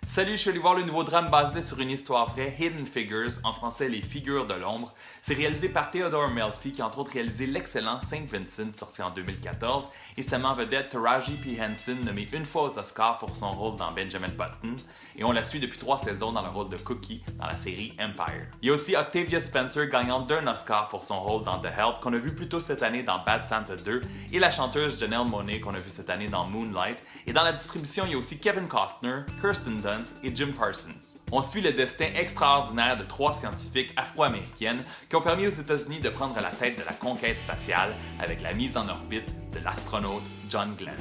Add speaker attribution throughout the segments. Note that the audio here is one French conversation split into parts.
Speaker 1: Salut, je suis allé voir le nouveau drame basé sur une histoire vraie, Hidden Figures, en français Les Figures de l'ombre. C'est réalisé par Theodore Melfi qui a entre autres réalisé l'excellent Saint Vincent sorti en 2014 et sa main vedette Taraji P. Henson nommée une fois aux Oscars pour son rôle dans Benjamin Button et on la suit depuis 3 saisons dans le rôle de Cookie dans la série Empire. Il y a aussi Octavia Spencer gagnant d'un Oscar pour son rôle dans The Help qu'on a vu plus tôt cette année dans Bad Santa 2 et la chanteuse Janelle Monáe qu'on a vu cette année dans Moonlight et dans la distribution il y a aussi Kevin Costner, Kirsten Dunst et Jim Parsons. On suit le destin extraordinaire de 3 scientifiques afro-américaines qui ont permis aux États-Unis de prendre la tête de la conquête spatiale avec la mise en orbite de l'astronaute John Glenn.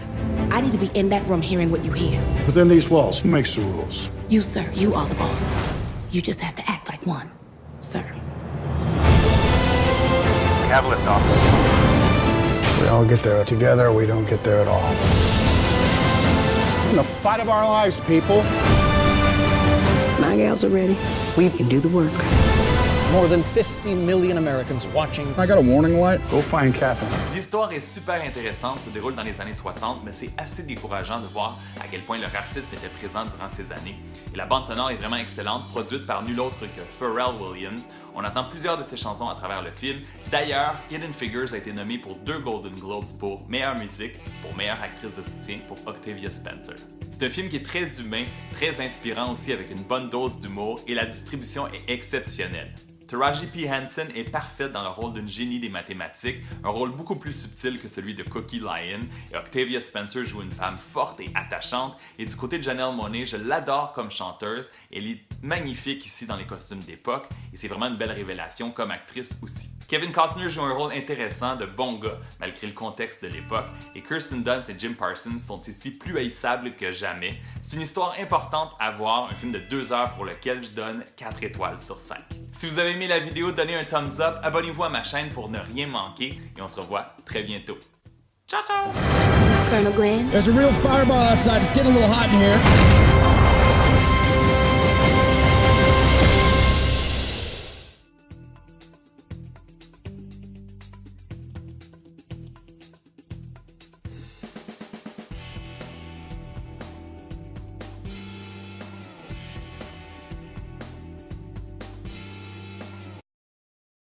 Speaker 2: I need to be in that room hearing what you hear.
Speaker 3: Within these walls, who makes the rules?
Speaker 2: You, sir, you are the boss. You just have to act like one, sir.
Speaker 4: We have liftoff.
Speaker 3: We all get there together, or we don't get there at all. In the fight of our lives, people.
Speaker 2: My gals are ready. We can do the work.
Speaker 5: More than 50 million Americans watching.
Speaker 3: I got a warning light. Go find Catherine.
Speaker 1: L'histoire est super intéressante, se déroule dans les années 60, mais c'est assez décourageant de voir à quel point le racisme était présent durant ces années. Et la bande sonore est vraiment excellente, produite par nul autre que Pharrell Williams. On entend plusieurs de ses chansons à travers le film. D'ailleurs, Hidden Figures a été nommée pour 2 Golden Globes pour meilleure musique, pour meilleure actrice de soutien pour Octavia Spencer. C'est un film qui est très humain, très inspirant aussi avec une bonne dose d'humour et la distribution est exceptionnelle. Taraji P. Henson est parfaite dans le rôle d'une génie des mathématiques, un rôle beaucoup plus subtil que celui de Cookie Lyon, et Octavia Spencer joue une femme forte et attachante, et du côté de Janelle Monáe, je l'adore comme chanteuse, elle est magnifique ici dans les costumes d'époque, et c'est vraiment une belle révélation comme actrice aussi. Kevin Costner joue un rôle intéressant de bon gars, malgré le contexte de l'époque, et Kirsten Dunst et Jim Parsons sont ici plus haïssables que jamais. C'est une histoire importante à voir, un film de 2 heures pour lequel je donne 4 étoiles sur 5. Si vous avez aimé la vidéo, donnez un thumbs up, abonnez-vous à ma chaîne pour ne rien manquer, et on se revoit très bientôt. Ciao ciao!
Speaker 2: Colonel Glenn?
Speaker 5: There's a real fireball outside. It's getting a little hot in here.